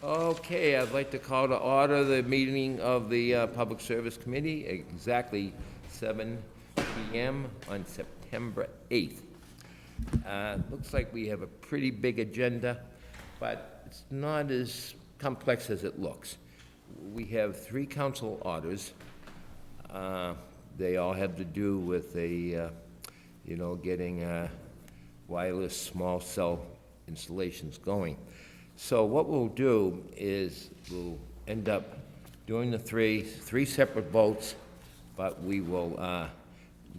Okay, I'd like to call to order the meeting of the Public Service Committee, exactly 7 PM on September 8th. Looks like we have a pretty big agenda, but it's not as complex as it looks. We have 3 council orders. They all have to do with getting wireless small cell installations going. So what we'll do is we'll end up doing the three separate votes, but we will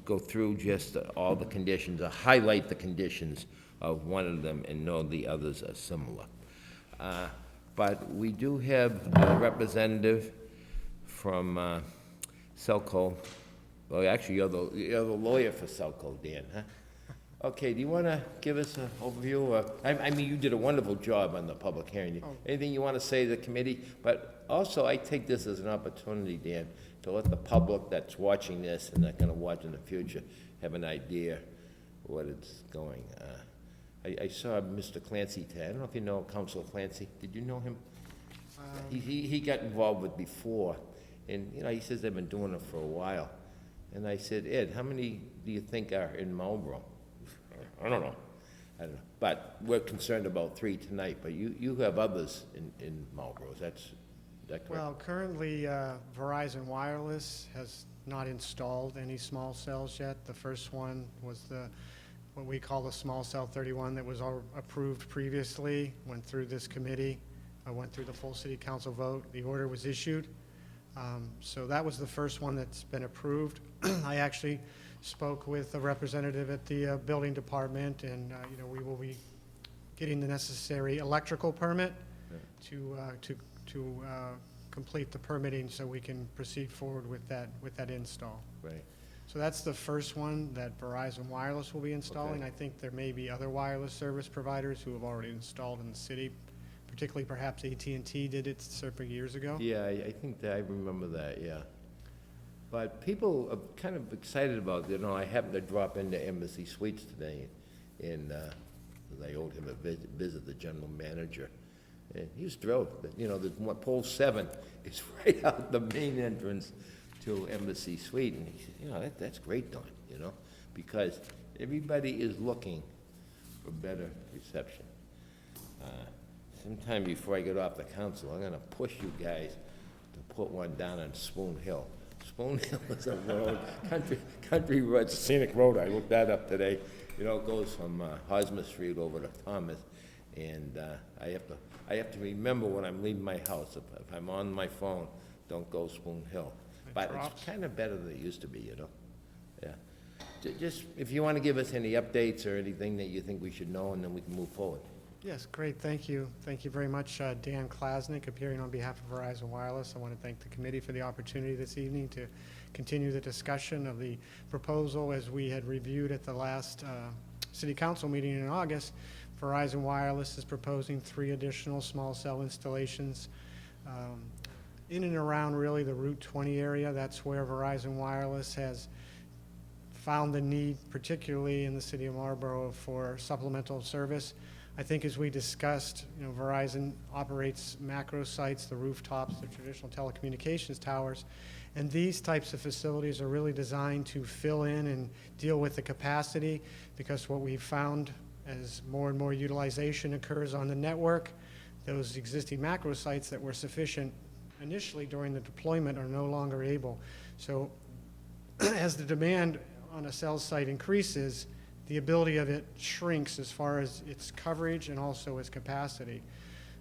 go through just all the conditions, or highlight the conditions of one of them and know the others are similar. But we do have a representative from Selco. Well, actually, you're the lawyer for Selco, Dan, huh? Okay, do you want to give us an overview? I mean, you did a wonderful job on the public hearing. Anything you want to say to the committee? But also, I take this as an opportunity, Dan, to let the public that's watching this and that's going to watch in the future have an idea what it's going. I saw Mr. Clancy today. I don't know if you know Councilor Clancy. Did you know him? He got involved with before, and he says they've been doing it for a while. And I said, Ed, how many do you think are in Marlborough? I don't know. But we're concerned about 3 tonight, but you have others in Marlborough, is that correct? Well, currently, Verizon Wireless has not installed any small cells yet. The first one was what we call the small cell 31 that was approved previously, went through this committee, went through the full city council vote. The order was issued. So that was the first one that's been approved. I actually spoke with a representative at the building department, and we will be getting the necessary electrical permit to complete the permitting so we can proceed forward with that install. Right. So that's the first one that Verizon Wireless will be installing. Okay. I think there may be other wireless service providers who have already installed in the city, particularly perhaps AT&T did it several years ago. Yeah, I think that I remember that, yeah. But people are kind of excited about it. I happened to drop into Embassy Suites today, and I owed him a visit, the general manager. And he was thrilled. But, the pole 7 is right out the main entrance to Embassy Suite. And he said, that's great, Don, because everybody is looking for better reception. Sometime before I get off the council, I'm going to push you guys to put one down on Spoon Hill. Spoon Hill is a road, country road, it's a scenic road. I looked that up today. It goes from Hosmer Street over to Thomas, and I have to remember when I'm leaving my house. If I'm on my phone, don't go Spoon Hill. But it's kind of better than it used to be, Yeah. Just if you want to give us any updates or anything that you think we should know, and then we can move forward. Yes, great, thank you. Thank you very much, Dan Klasnick, appearing on behalf of Verizon Wireless. I want to thank the committee for the opportunity this evening to continue the discussion of the proposal as we had reviewed at the last city council meeting in August. Verizon Wireless is proposing 3 additional small cell installations in and around really the Route 20 area. That's where Verizon Wireless has found the need, particularly in the city of Marlborough, for supplemental service. I think as we discussed, Verizon operates macro sites, the rooftops, the traditional telecommunications towers, and these types of facilities are really designed to fill in and deal with the capacity, because what we've found as more and more utilization occurs on the network, those existing macro sites that were sufficient initially during the deployment are no longer able. So as the demand on a cell site increases, the ability of it shrinks as far as its coverage and also its capacity.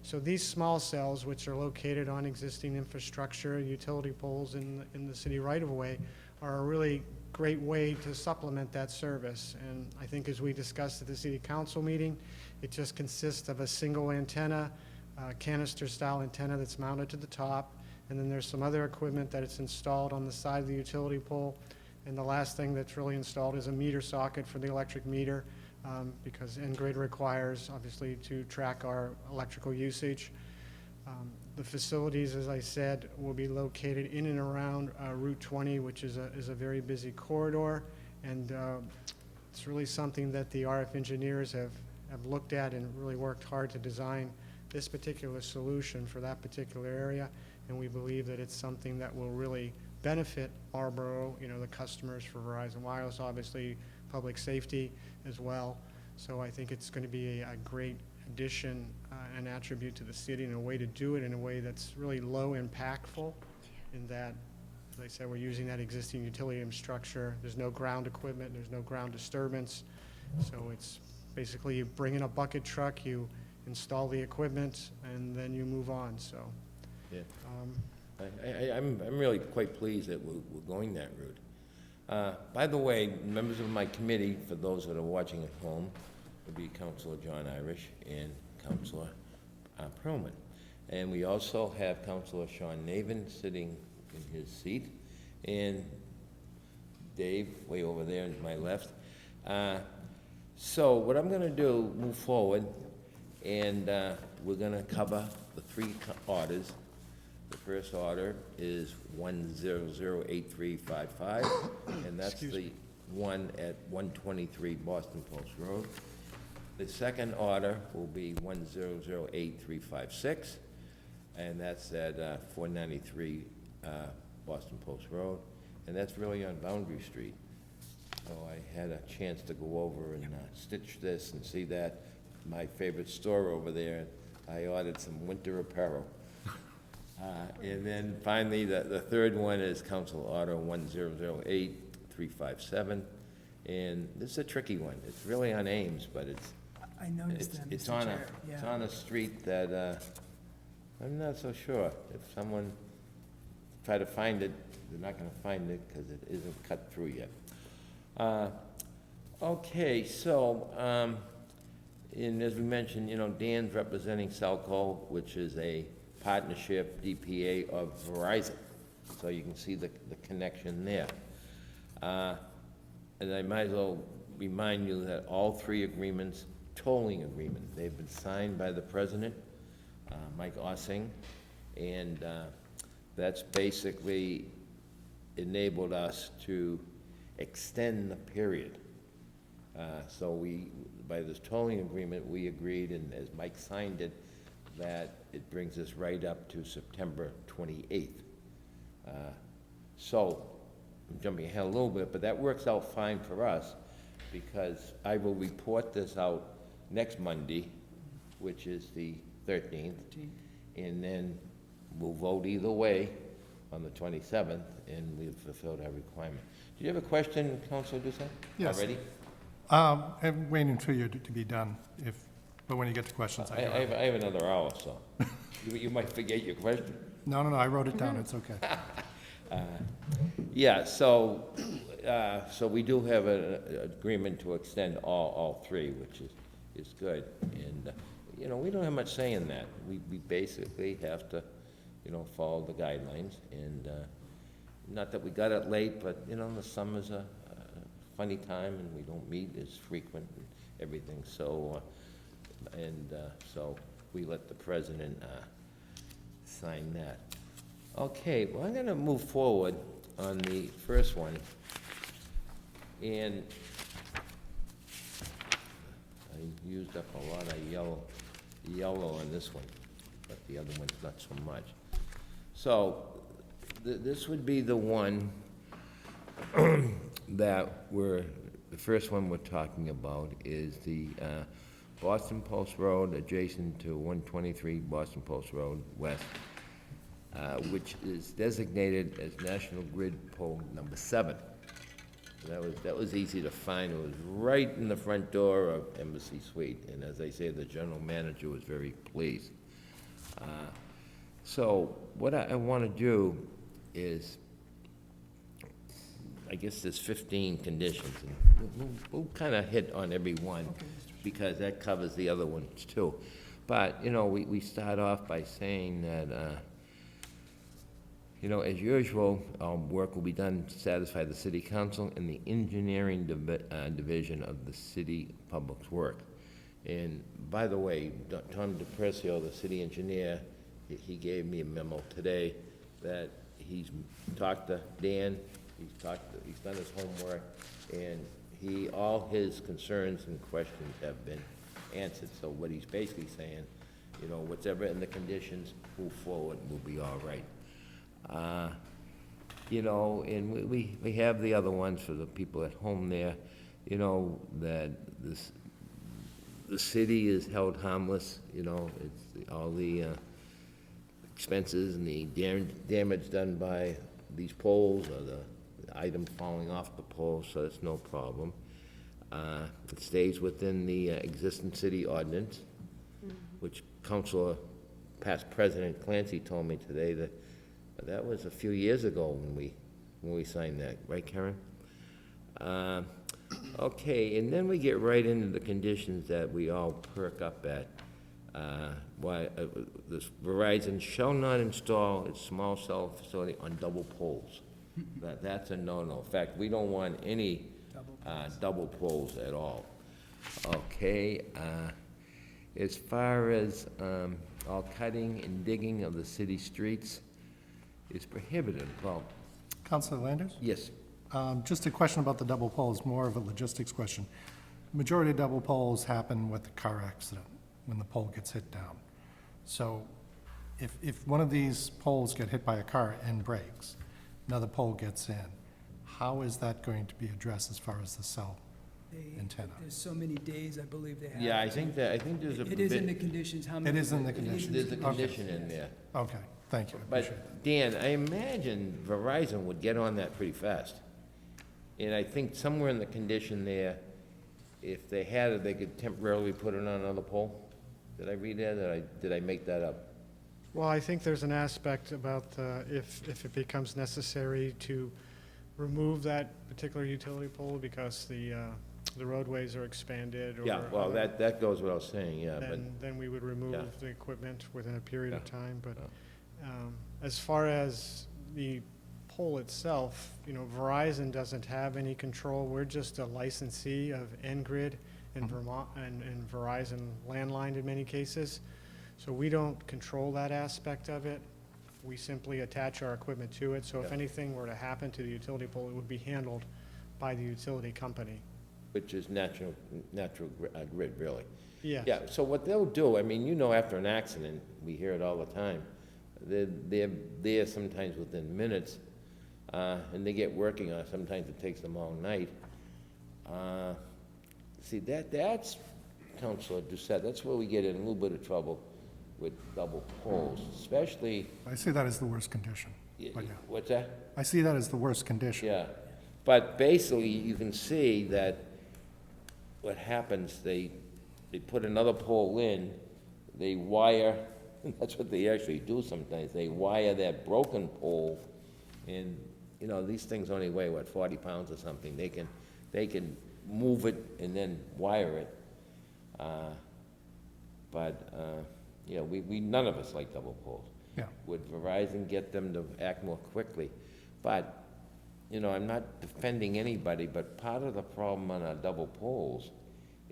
So these small cells, which are located on existing infrastructure, utility poles in the city right-of-way, are a really great way to supplement that service. And I think as we discussed at the city council meeting, it just consists of a single antenna, canister-style antenna that's mounted to the top, and then there's some other equipment that it's installed on the side of the utility pole. And the last thing that's really installed is a meter socket for the electric meter, because N-Grid requires, obviously, to track our electrical usage. The facilities, as I said, will be located in and around Route 20, which is a very busy corridor, and it's really something that the RF engineers have looked at and really worked hard to design this particular solution for that particular area, and we believe that it's something that will really benefit Marlborough, the customers for Verizon Wireless, obviously, public safety as well. So I think it's going to be a great addition, an attribute to the city, and a way to do it in a way that's really low impactful, in that, as I said, we're using that existing utility infrastructure. There's no ground equipment, there's no ground disturbance. So it's basically you bring in a bucket truck, you install the equipment, and then you move on, so. Yeah. I'm really quite pleased that we're going that route. By the way, members of my committee, for those that are watching at home, would be Councilor John Irish and Councilor Perlman. And we also have Councilor Sean Navin sitting in his seat, and Dave, way over there to my left. So what I'm going to do, move forward, and we're going to cover the three orders. The first order is 1008355, and that's the one at 123 Boston Post Road. The second order will be 1008356, and that's at 493 Boston Post Road, and that's really on Boundary Street. So I had a chance to go over and stitch this and see that. My favorite store over there, I ordered some winter apparel. And then finally, the third one is Council Order 1008357, and this is a tricky one. It's really on Ames, but I noticed that, it's Mr. on Chair. it's on a street that I'm not so sure. If someone try to find it, they're not going to find it because it isn't cut through yet. Okay, so, and as we mentioned, Dan's representing Selco, which is a partnership DPA of Verizon. So you can see the connection there. And I might as well remind you that all three agreements, tolling agreement, they've been signed by the president, Mike Ossing, and that's basically enabled us to extend the period. So by this tolling agreement, we agreed, and as Mike signed it, that it brings us right up to September 28th. So I'm jumping ahead a little bit, but that works out fine for us because I will report this out next Monday, which is the 13th, and then we'll vote either way on the 27th, and we've fulfilled our requirement. Do you have a question, Councilor Doucette? Yes. Already? I'm waiting for you to be done, but when you get to questions, I have another hour, so you might forget your question. No, I wrote it down, it's okay. Yeah, so we do have an agreement to extend all three, which is good. And, we don't have much say in that. We basically have to, follow the guidelines. And not that we got it late, but, the summer's a funny time, and we don't meet as frequent and everything. So, so we let the president sign that. Okay, well, I'm going to move forward on the first one. And I used up a lot of yellow on this one, but the other one's not so much. So this would be the one that the first one we're talking about is the Boston Post Road adjacent to 123 Boston Post Road West, which is designated as National Grid Pole number 7. That was easy to find. It was right in the front door of Embassy Suite, and as I say, the general manager was very pleased. So what I want to do is, I guess there's 15 conditions, and we'll kind of hit on every one, because that covers the other ones too. But, we start off by saying that, as usual, work will be done to satisfy the city council and the engineering division of the city public work. And by the way, Tom DePrecio, the city engineer, he gave me a memo today that he's talked to Dan, he's done his homework, and all his concerns and questions have been answered. So what he's basically saying you know, whatever in the conditions, move forward, we'll be all right. You know, and we have the other ones for the people at home there, you know, that the city is held harmless, you know, it's all the expenses and the damage done by these poles or the item falling off the pole, so that's no problem. It stays within the existing city ordinance, which Councilor, past President Clancy told me today that was a few years ago when we signed that, right, Karen? Okay, and then we get right into the conditions that we all perk up at. This Verizon shall not install its small cell facility on double poles. That's a no-no. In fact, we don't want any double poles at all. Okay, as far as all cutting and digging of the city streets is prohibited. Well, Councilor Landers? yes, Just a question about the double poles, more of a logistics question. Majority of double poles happen with a car accident, when the pole gets hit down. So if one of these poles get hit by a car and breaks, another pole gets in, how is that going to be addressed as far as the cell antenna? There's so many days, I believe they have. yeah, I think there's a. It is in the conditions, how many? It is in the conditions. There's a condition in there. Okay, thank you, I appreciate But, Dan, I imagine Verizon would get on that pretty fast. And I think somewhere in the condition there, if they had it, they could temporarily put it on another pole. Did I read that, did I make that up? Well, I think there's an aspect about if it becomes necessary to remove that particular utility pole because the roadways are expanded or. Yeah, well, that goes without saying, yeah, but, Then we would remove Yeah. the equipment within a period of Yeah. time, but as far as the pole itself, you know, Verizon doesn't have any control. We're just a licensee of N-Grid in Vermont and Verizon landline in many cases. So we don't control that aspect of it. We simply attach our equipment to it. So if Yeah. anything were to happen to the utility pole, it would be handled by the utility company. which is natural grid, really. Yes. Yeah, so what they'll do, I mean, you know, after an accident, we hear it all the time, they're there sometimes within minutes, and they get working on it, sometimes it takes them all night. See, that's, Councilor Doucette, that's where we get in a little bit of trouble with double poles, especially, it. I see that as the worst condition. But yeah, what's that? I see that as the worst condition. Yeah, but basically, you can see that what happens, they put another pole in, they wire, that's what they actually do sometimes, they wire that broken pole, and, you know, these things only weigh, what, 40 pounds or something, they can move it and then wire it. You know, we none of us like double poles. Yeah. Would Verizon get them to act more quickly? But, you know, I'm not defending anybody, but part of the problem on our double poles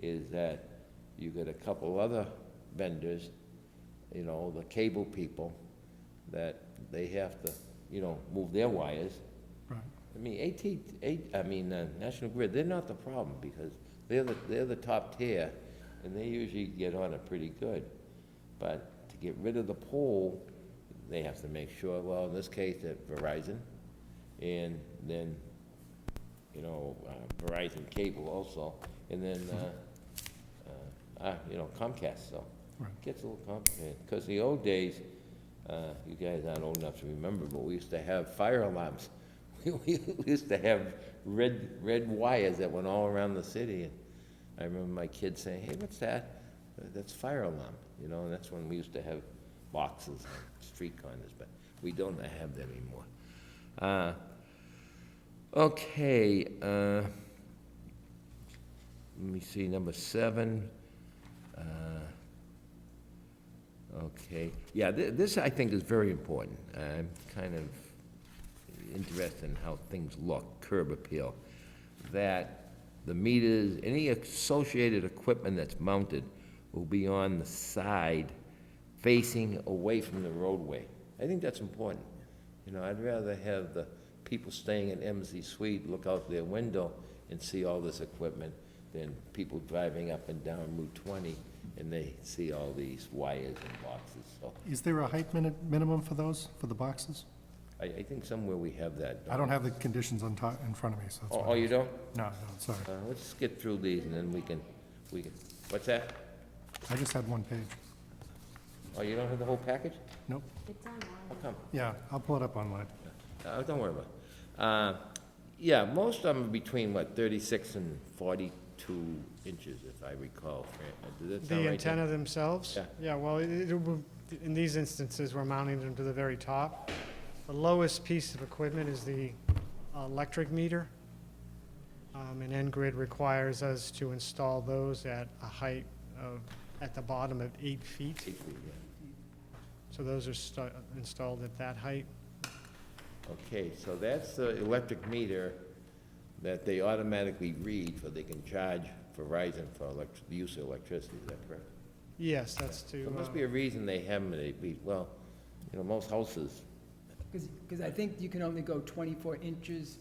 is that you get a couple other vendors, you know, the cable people, that they have to, you know, move their wires. Right. I mean, National Grid, they're not the problem, because they're the top tier, and they usually get on it pretty good. But to get rid of the pole, they have to make sure, well, in this case, at Verizon, and then, you know, Verizon Cable also, and then, you know, Comcast, so. Right. It gets a little complicated, because the old days, you guys aren't old enough to remember, but we used to have fire alarms. We used to have red wires that went all around the city, and I remember my kids saying, hey, what's that? That's fire alarm, you know, and that's when we used to have boxes on street corners, but we don't have that anymore. Okay, let me see, number 7. Okay, yeah, this I think is very important. I'm kind of interested in how things look, curb appeal. That the meters, any associated equipment that's mounted will be on the side facing away from the roadway. I think that's important. You know, I'd rather have the people staying in MZ Suite look out their window and see all this equipment than people driving up and down Route 20 and they see all these wires and boxes, so Is there a height minimum for those, for the boxes? I think somewhere we have that. I don't have the conditions on top, in front of me, so that's Oh, why. oh, you don't? No, sorry. Let's get through these, and then we can, what's that? I just had one page. Oh, you don't have the whole package? Nope. How come? Yeah, I'll pull it up online. Don't worry about it. Yeah, most of them are between, what, 36 and 42 inches, if I recall. Does that sound The right, Dan? antenna themselves? Yeah. Yeah, well, in these instances, we're mounting them to the very top. The lowest piece of equipment is the electric meter. And N-Grid requires us to install those at a height of, at the bottom of 8 feet. 8 feet, yeah. So those are installed at that height. Okay, so that's the electric meter that they automatically read, so they can charge Verizon for the use of electricity, is that correct? Yes, that's to, There must be a reason they have them, well, you know, most houses, Because I think you can only go 24 inches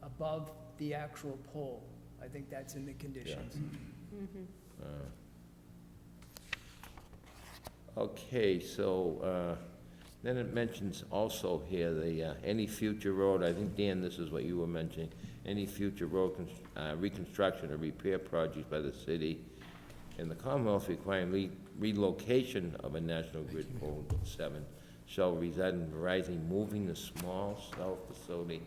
above the actual pole. I think that's in the conditions. okay, so, then it mentions also here, any future road, I think, Dan, this is what you were mentioning, any future road reconstruction or repair projects by the city and the Commonwealth requiring relocation of a National Grid pole 7 shall result in Verizon moving the small cell facility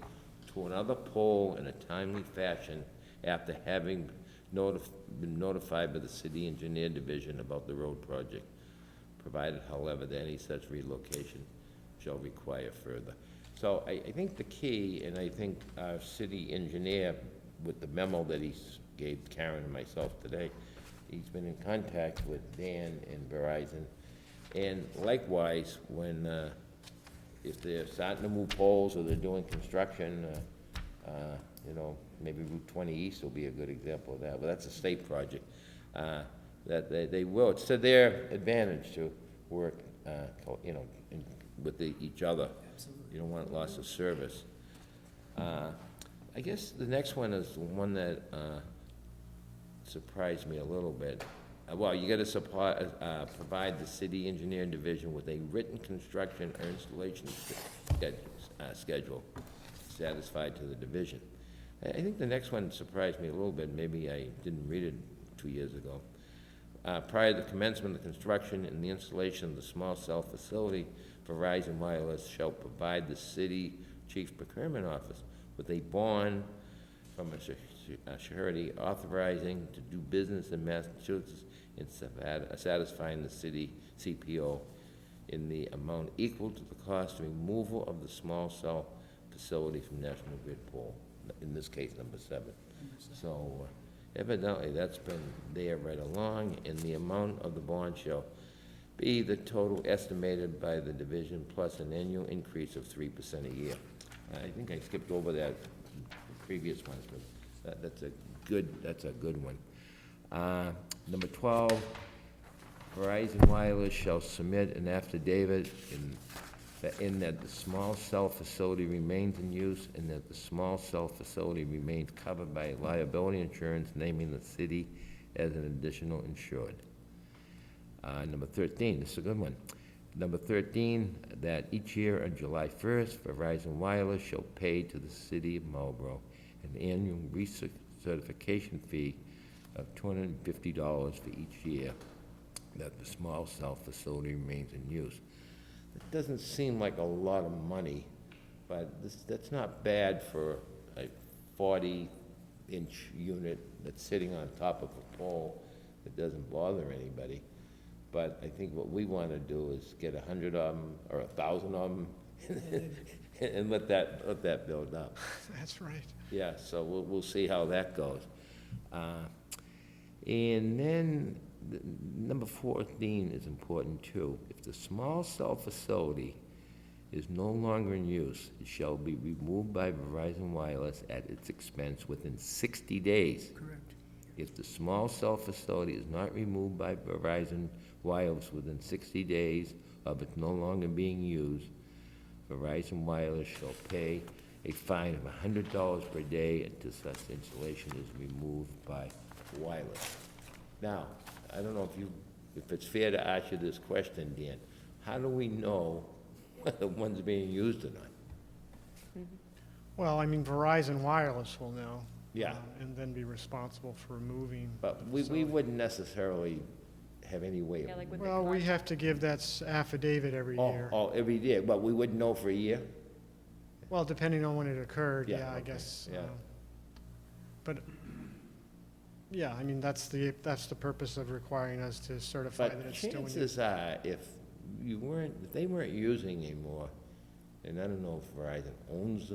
to another pole in a timely fashion after having been notified by the city engineer division about the road project, provided, however, that any such relocation shall require further. So I think the key, and I think our city engineer, with the memo that he gave Karen and myself today, he's been in contact with Dan and Verizon. And likewise, when, if they're starting to move poles or they're doing construction, you know, maybe Route 20 East will be a good example of that, but that's a state project. That they will, it's to their advantage to work, you know, with each other. Absolutely. You don't want loss of service. I guess the next one is the one that surprised me a little bit. Well, you gotta provide the city engineering division with a written construction or installation schedule satisfied to the division. I think the next one surprised me a little bit, maybe I didn't read it 2 years ago. Prior to the commencement of the construction and the installation of the small cell facility, Verizon Wireless shall provide the city chief procurement office with a bond from a surety authorizing to do business in Massachusetts and satisfying the city CPO in the amount equal to the cost of removal of the small cell facility from National Grid pole, in this case, number 7. So evidently, that's been there right along, and the amount of the bond shall be the total estimated by the division plus an annual increase of 3% a year. I think I skipped over that in the previous ones, but that's a good one. Number 12, Verizon Wireless shall submit an affidavit in that the small cell facility remains in use and that the small cell facility remains covered by liability insurance, naming the city as an additional insured. Number 13, this is a good one. Number 13, that each year on July 1st, Verizon Wireless shall pay to the city of Marlborough an annual recertification fee of $250 for each year that the small cell facility remains in use. It doesn't seem like a lot of money, but that's not bad for a 40-inch unit that's sitting on top of a pole that doesn't bother anybody. But I think what we want to do is get 100 of them or 1,000 of them and let that build up. that's right. Yeah, so we'll see how that goes. And then number 14 is important too. If the small cell facility is no longer in use, it shall be removed by Verizon Wireless at its expense within 60 days. Correct. If the small cell facility is not removed by Verizon Wireless within 60 days of it no longer being used, Verizon Wireless shall pay a fine of $100 per day until such installation is removed by wireless. Now, I don't know if it's fair to ask you this question, Dan. How do we know whether one's being used or not? Well, I mean, Verizon Wireless will know. Yeah. And then be responsible for removing. But the we facility. wouldn't necessarily have any way Yeah, of... like with the Well, we commercial. have to give that affidavit every year. Oh, every year, but we wouldn't know for a year? Well, depending on when it occurred, Yeah, yeah, I okay, guess. yeah. But, yeah, I mean, that's the purpose of requiring us to certify that But it's still in use. chances are, if they weren't using anymore, and I don't know if Verizon owns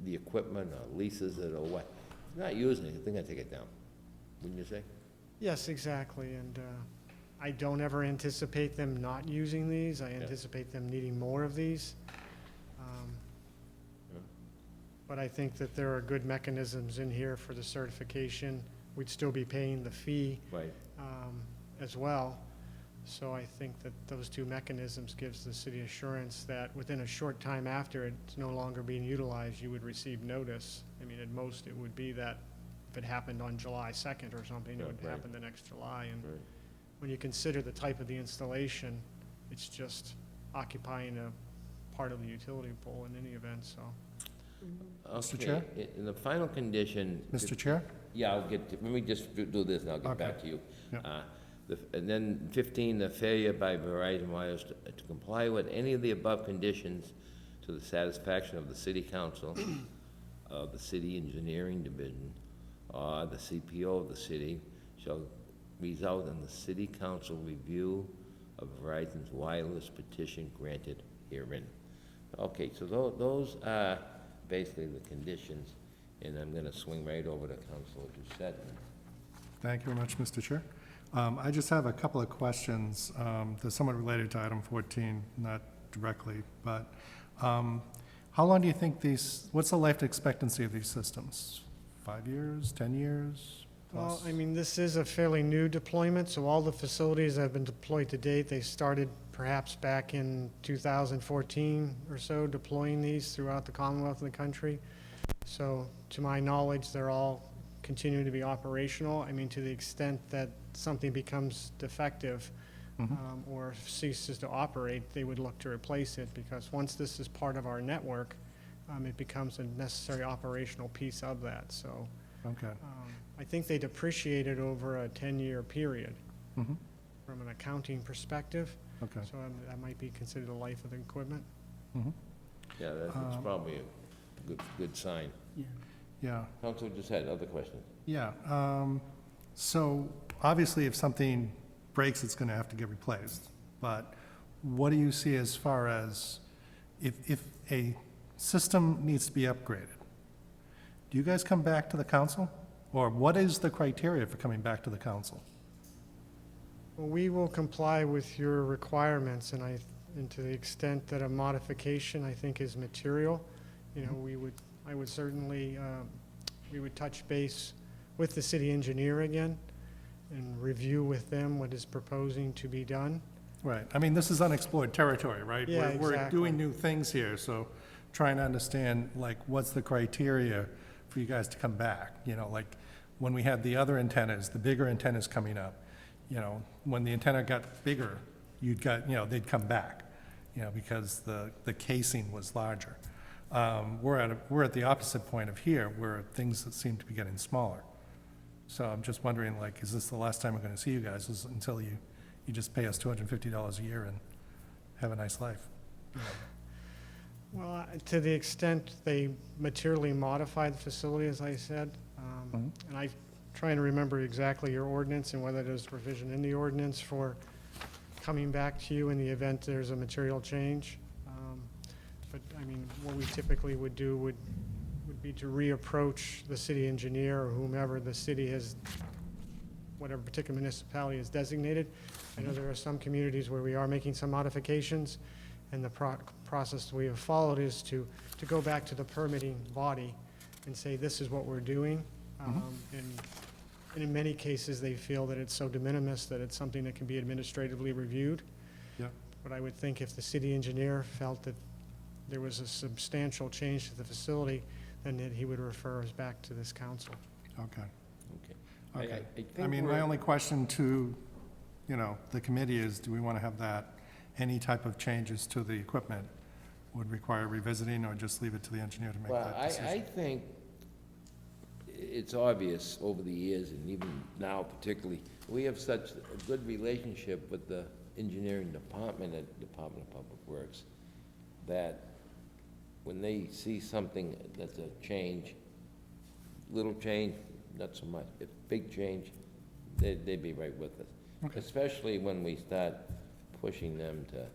the equipment or leases it or what, if they're not using it, they're gonna take it down, wouldn't you say? Yes, exactly, and I don't ever anticipate them not using these. I anticipate them needing more of these. Yeah. But I think that there are good mechanisms in here for the certification. We'd still be paying the fee Right. as well. So I think that those two mechanisms gives the city assurance that within a short time after it's no longer being utilized, you would receive notice. I mean, at most, it would be that if it happened on July 2nd or something, it would Right. happen the next July. And Right. when you consider the type of the installation, it's just occupying a part of the utility pole in any event, so. Mr. Okay, Chair? in the final condition... Mr. Chair? Yeah, let me just do this, and I'll get Okay. back to you. Yeah. And then 15, the failure by Verizon Wireless to comply with any of the above conditions to the satisfaction of the city council, of the city engineering division, or the CPO of the city, shall result in the city council review of Verizon's wireless petition granted herein. Okay, so those are basically the conditions, and I'm gonna swing right over to Councilor Doucette. Thank you very much, Mr. Chair. I just have a couple of questions. They're somewhat related to item 14, not directly, but how long do you think what's the life expectancy of these systems? 5 years, 10 years? Well, plus? I mean, this is a fairly new deployment, so all the facilities that have been deployed to date, they started perhaps back in 2014 or so, deploying these throughout the Commonwealth and the country. So, to my knowledge, they're all continuing to be operational. I mean, to the extent that something becomes defective or ceases to operate, they would look to replace it, because once this is part of our network, it becomes a necessary operational piece of that, so. Okay. I think they depreciated over a 10-year period Mhm. from an accounting perspective, Okay. so that might be considered the life of the equipment. Mhm. Yeah, that's probably a good sign. Yeah. Yeah. Councilor Doucette, other questions? Yeah, so obviously if something breaks, it's gonna have to get replaced. But what do you see as far as if a system needs to be upgraded? Do you guys come back to the council? Or what is the criteria for coming back to the council? Well, we will comply with your requirements, and to the extent that a modification, I think, is material, you know, I would certainly, we would touch base with the city engineer again and review with them what is proposing to be done. Right, I mean, this is unexplored territory, right? Yeah, We're exactly. doing new things here, so trying to understand, like, what's the criteria for you guys to come back? You know, like, when we had the other antennas, the bigger antennas coming up, you know, when the antenna got bigger, they'd come back, you know, because the casing was larger. We're at the opposite point of here, where things that seem to be getting smaller. So I'm just wondering, like, is this the last time we're gonna see you guys, until you just pay us $250 a year and have a nice life? Well, to the extent they materially modify the facility, as I said, and I'm trying to remember exactly your ordinance and whether there's provision in the ordinance for coming back to you in the event there's a material change. But, I mean, what we typically would do would be to reapproach the city engineer or whomever the city has, whatever particular municipality is designated. I know there are some communities where we are making some modifications, and the process we have followed is to go back to the permitting body and say, this is what we're doing. And in many cases, they feel that it's so de minimis that it's something that can be administratively reviewed. Yeah. But I would think if the city engineer felt that there was a substantial change to the facility, then that he would refer us back to this council. Okay. Okay. Okay. think I mean, we're- my only question to you know, the committee is, do we want to have that, any type of changes to the equipment would require revisiting, or just leave it to the engineer to make Well, that I decision? think it's obvious over the years, and even now particularly, we have such a good relationship with the engineering department at Department of Public Works, that when they see something that's a change, little change, not so much, if big change, they'd be right with us. Okay. Especially when we start pushing them to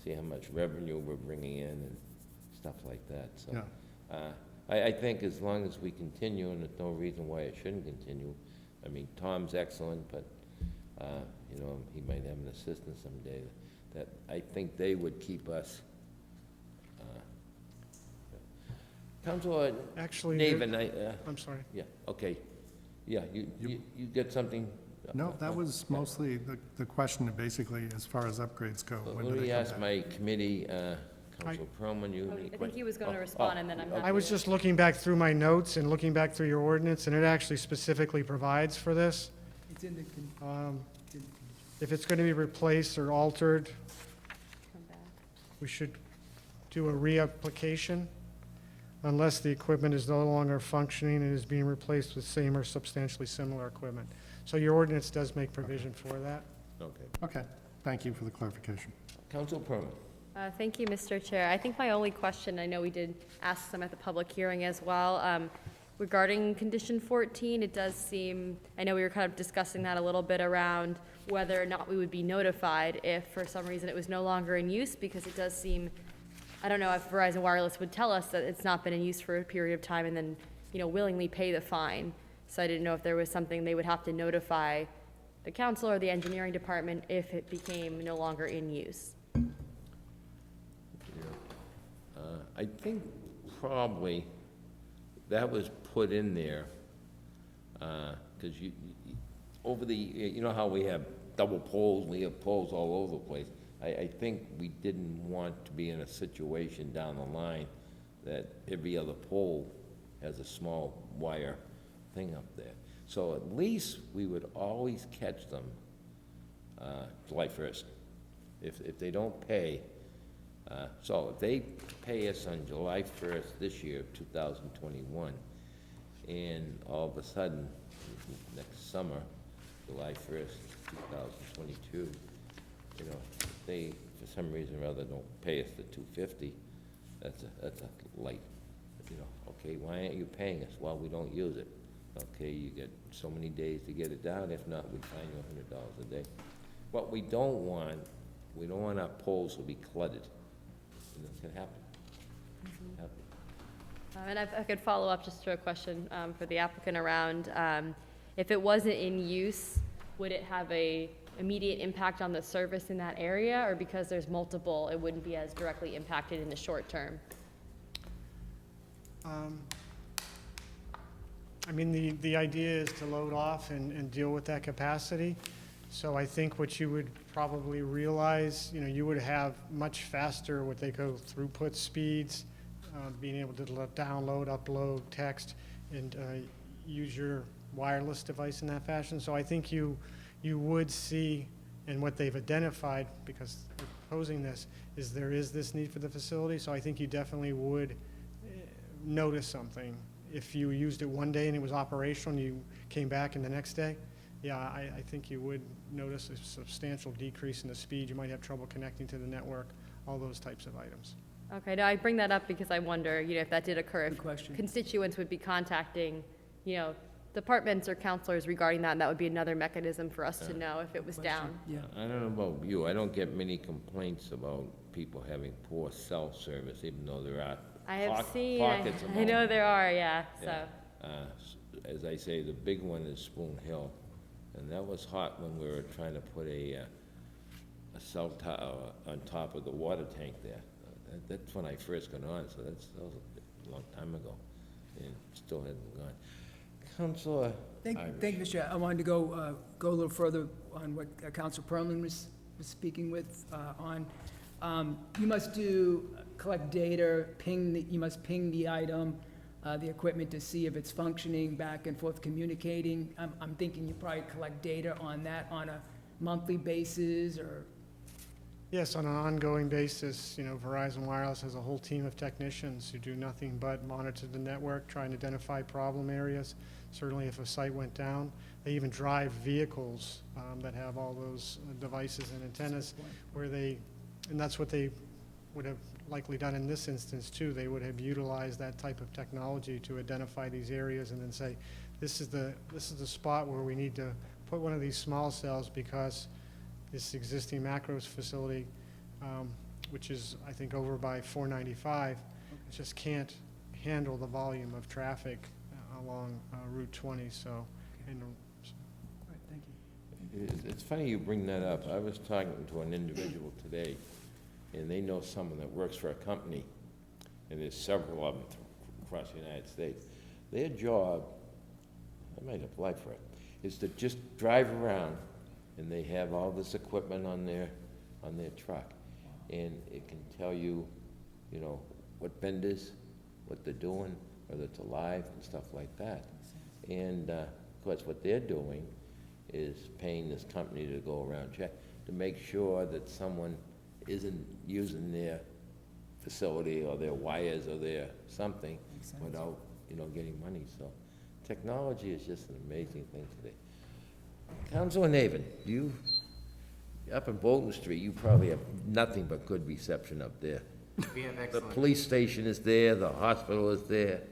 see how much revenue we're bringing in and stuff like that, so. Yeah. I think as long as we continue, and there's no reason why it shouldn't continue. I mean, Tom's excellent, but, you know, he might have an assistant someday, that I think they would keep us. Councilor Actually, Navin, I'm sorry. yeah, okay. Yeah, you get something? No, that was mostly the question, basically, as far as upgrades go. When do Let they me come ask back? my committee, Councilor Perlman, you have any I think he questions? was going to Oh, respond, and then I'm happy I was to- just looking back through my notes and looking back through your ordinance, and it actually specifically provides for this. It's in the, it's in the If it's going to be replaced or altered, come back. we should do a reapplication unless the equipment is no longer functioning and is being replaced with same or substantially similar equipment. So your ordinance does make provision for that. Okay. Okay, thank you for the clarification. Councilor Perlman? Thank you, Mr. Chair. I think my only question, I know we did ask some at the public hearing as well, regarding condition 14, it does seem, I know we were kind of discussing that a little bit around whether or not we would be notified if for some reason it was no longer in use, because it does seem, I don't know if Verizon Wireless would tell us that it's not been in use for a period of time and then, you know, willingly pay the fine. So I didn't know if there was something they would have to notify the council or the engineering department if it became no longer in use. I think probably that was put in there, because over the, you know how we have double poles, we have poles all over the place. I think we didn't want to be in a situation down the line that every other pole has a small wire thing up there. So at least we would always catch them July 1st. If they don't pay, so if they pay us on July 1st this year, 2021, and all of a sudden, next summer, July 1st, 2022, you know, if they, for some reason or other, don't pay us the $250, that's a light, you know, okay, why aren't you paying us? Well, we don't use it. Okay, you get so many days to get it down, if not, we fine you $100 a day. What we don't want our poles to be cluttered. You know, it can happen. Happen. And if I could follow up just to a question for the applicant around, if it wasn't in use, would it have a immediate impact on the service in that area, or because there's multiple, it wouldn't be as directly impacted in the short term? I mean, the idea is to load off and deal with that capacity. So I think what you would probably realize, you know, you would have much faster what they call throughput speeds, being able to download, upload text, and use your wireless device in that fashion. So I think you would see, and what they've identified, because they're proposing this, is there is this need for the facility. So I think you definitely would notice something. If you used it one day and it was operational and you came back in the next day, yeah, I think you would notice a substantial decrease in the speed. You might have trouble connecting to the network, all those types of items. Okay, no, I bring that up because I wonder, you know, if that did occur, Good if question. constituents would be contacting, you know, departments or counselors regarding that, and that would be another mechanism for us to know if it was down. Yeah. I don't know about you, I don't get many complaints about people having poor cell service, even though there are I have seen, pockets of I know them. there are, yeah, so. Yeah. As I say, the big one is Spoon Hill, and that was hot when we were trying to put a cell tower on top of the water tank there. That's when I first got on, so that was a long time ago, and still hasn't gone. Councilor Thank Irish. you, Mr. Chair. I wanted to go a little further on what Council Perlman was speaking with on. You must collect data, you must ping the item, the equipment to see if it's functioning, back and forth communicating. I'm thinking you probably collect data on that on a monthly basis, or? Yes, on an ongoing basis, Verizon Wireless has a whole team of technicians who do nothing but monitor the network, try and identify problem areas. Certainly if a site went down, they even drive vehicles that have all those devices and antennas and that's what they would have likely done in this instance too. They would have utilized that type of technology to identify these areas and then say, this is the spot where we need to put one of these small cells because this existing macros facility, which is, I think, over by 495, just can't handle the volume of traffic along Route 20, so, and, All right, thank you. It's funny you bring that up. I was talking to an individual today, and they know someone that works for a company, and there's several of them across the United States. Their job, I might apply for it, is to just drive around, and they have all this equipment on their truck. And it can tell you, what vendors, what they're doing, whether it's alive and stuff like that. And, of course, what they're doing is paying this company to go around check, to make sure that someone isn't using their facility or their wires or their something without, getting money. So technology is just an amazing thing today. Councilor Navin, up in Bolton Street, you probably have nothing but good reception up there. We have The excellent. police station is there, the hospital is there,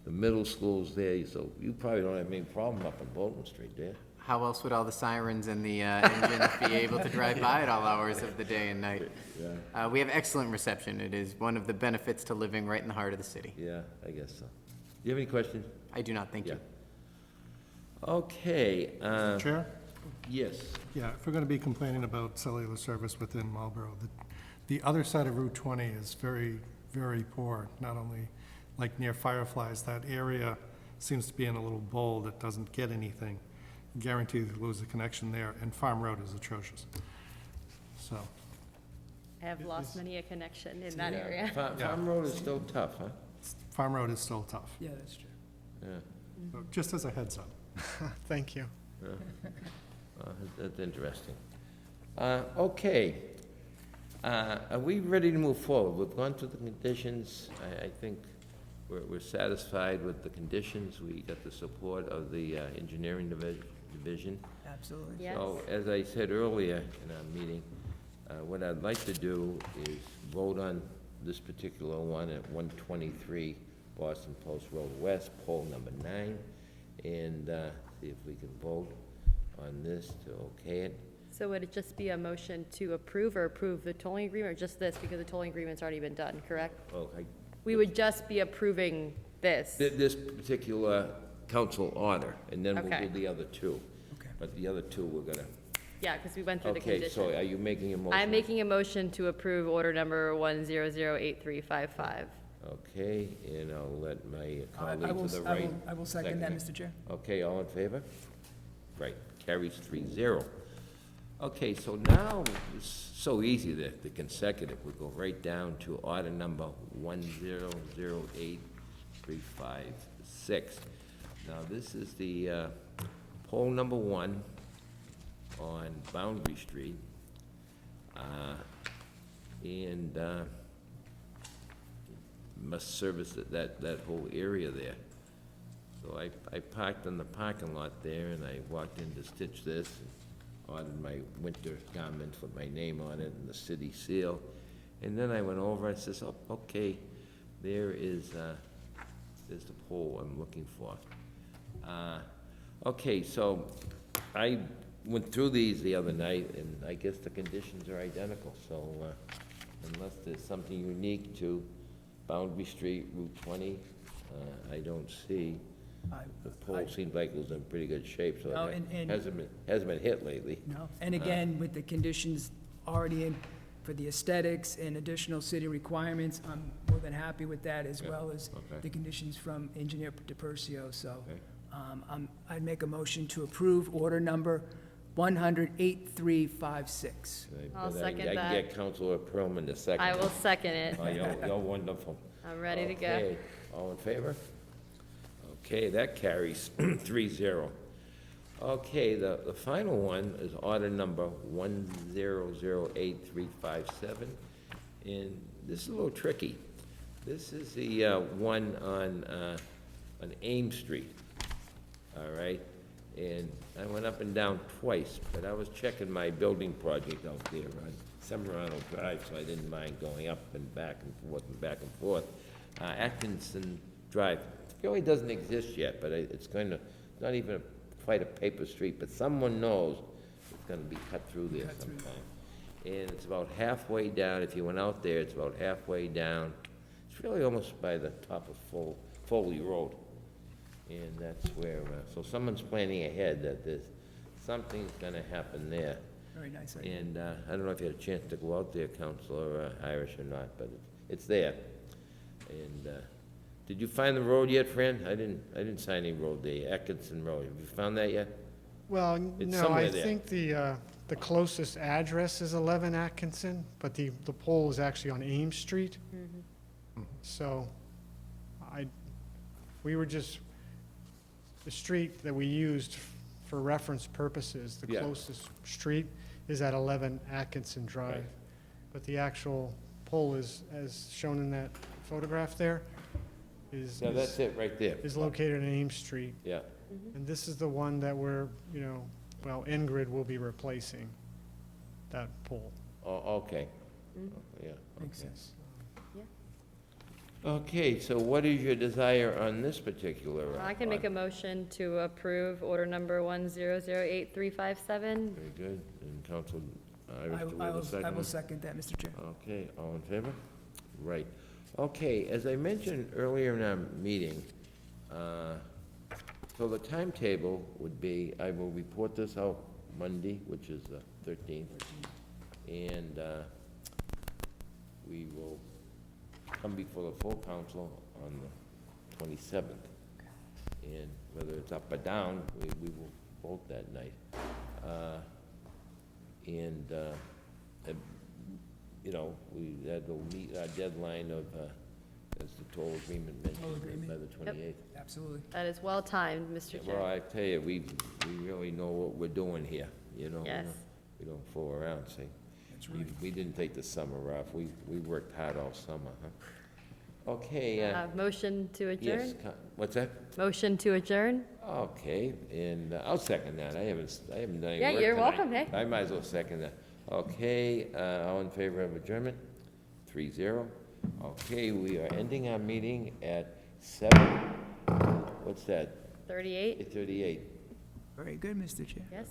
the middle school's there, so you probably don't have any problem up in Bolton Street, do you? How else would all the sirens and the engines be able to drive by at all hours of the day and night? We have excellent reception. It is one of the benefits to living right in the heart of the city. Yeah, I guess so. Do you have any questions? I do not, thank you. Okay, Chair? yes. Yeah, if we're going to be complaining about cellular service within Marlborough, the other side of Route 20 is very, very poor, not only like near Fireflies, that area seems to be in a little bowl that doesn't get anything. Guaranteed to lose the connection there, and Farm Road is atrocious. So, I have lost many a connection in that Yeah. area. Farm Road is still tough, huh? Farm Road is still tough. Yeah, that's true. Yeah, So just as a heads up. thank you. that's interesting. Okay. Are we ready to move forward? We've gone through the conditions. I think we're satisfied with the conditions. We got the support of the engineering division. Absolutely. Yes. So, as I said earlier in our meeting, what I'd like to do is vote on this particular one at 123 Boston Post Road West, poll number 9, and see if we can vote on this to okay it. So would it just be a motion to approve or approve the tolling agreement, or just this, because the tolling agreement's already been done, correct? Well, We would just be approving this. this particular council order, and then we'll Okay. do the other two. Okay. But the other two, we're gonna, Yeah, because we went through the okay, conditions. so are you making a motion? I'm making a motion to approve order number 1008355. Okay, and I'll let my I colleague will, to the I right. will, I will second that, it. Mr. Chair. Okay, all in favor? Right, carries 3-0. Okay, so now, it's so easy, the consecutive, we go right down to order number 1008356. Now, this is the poll number 1 on Boundary Street. And must service that whole area there. So I parked in the parking lot there, and I walked in to stitch this, and ordered my winter garments with my name on it and the city seal. And then I went over, I says, oh, okay, there's the pole I'm looking for. Okay, so I went through these the other night, and I guess the conditions are identical, so unless there's something unique to Boundary Street, Route 20, I don't see. The pole seemed like it was in pretty good shape, so No, it and- hasn't been hit lately. No, and again, with the conditions already in for the aesthetics and additional city requirements, I'm more than happy with that, as Yeah, well as okay. the conditions from Engineer DePercio, so Okay. I'd make a motion to approve order number 1008356. I'll But second I that. can get Councilor Perlman to second. I will second it. Oh, you're wonderful. I'm ready to go. Okay, all in favor? Okay, that carries 3-0. Okay, the final one is order number 1008357, and this is a little tricky. This is the one on Ames Street, all right? And I went up and down twice, but I was checking my building project out there on Semirano Drive, so I didn't mind going up and back and forth and back and forth. Atkinson Drive really doesn't exist yet, but it's going to, not even quite a paper street, but someone knows it's gonna be cut through there sometime. And it's about halfway down, if you went out there, it's about halfway down. It's really almost by the top of Foley Road. And that's where, so someone's planning ahead that something's gonna happen there. Very nice idea. And I don't know if you had a chance to go out there, Counselor Irish, or not, but it's there. And did you find the road yet, Fran? I didn't sign any road there, Atkinson Road. Have you found that yet? Well, It's no, somewhere I there. think the closest address is 11 Atkinson, but the pole is actually on Ames Street. So we were just, the street that we used for reference purposes, the Yeah. closest street is at 11 Atkinson Drive. Right. But the actual pole is, as shown in that photograph there, is Yeah, that's it, right there. is located on Ames Street. Yeah, And this is the one that we're, well, Ingrid will be replacing that pole. oh, okay. Yeah, Makes okay. sense. Okay, so what is your desire on this particular? I can make a motion to approve order number 1008357. Very good, and Counsel Irish, I do we have a will second? second that, Mr. Chair. Okay, all in favor? Right. Okay, as I mentioned earlier in our meeting, so the timetable would be, I will report this out Monday, which is the 13th, and we will come before the full council on the 27th. And whether it's up or down, we will vote that night. We had to meet our deadline of, as the toll agreement mentioned, agreement. by the 28th. Absolutely. That is well timed, Mr. Well, Chair. I tell you, we really know what we're doing here, you know? Yes. We don't fool around, see? That's We- right. We didn't take the summer off, we worked hard all summer, huh? Okay, Motion to adjourn? yes, what's that? Motion to adjourn? Okay, and I'll second that, I haven't done any work Yeah, you're tonight. welcome, hey. I might as well second that. Okay, all in favor of adjournment? 3-0. Okay, we are ending our meeting at 7, what's that? 38? 8:38. Very good, Mr. Chair. Yes.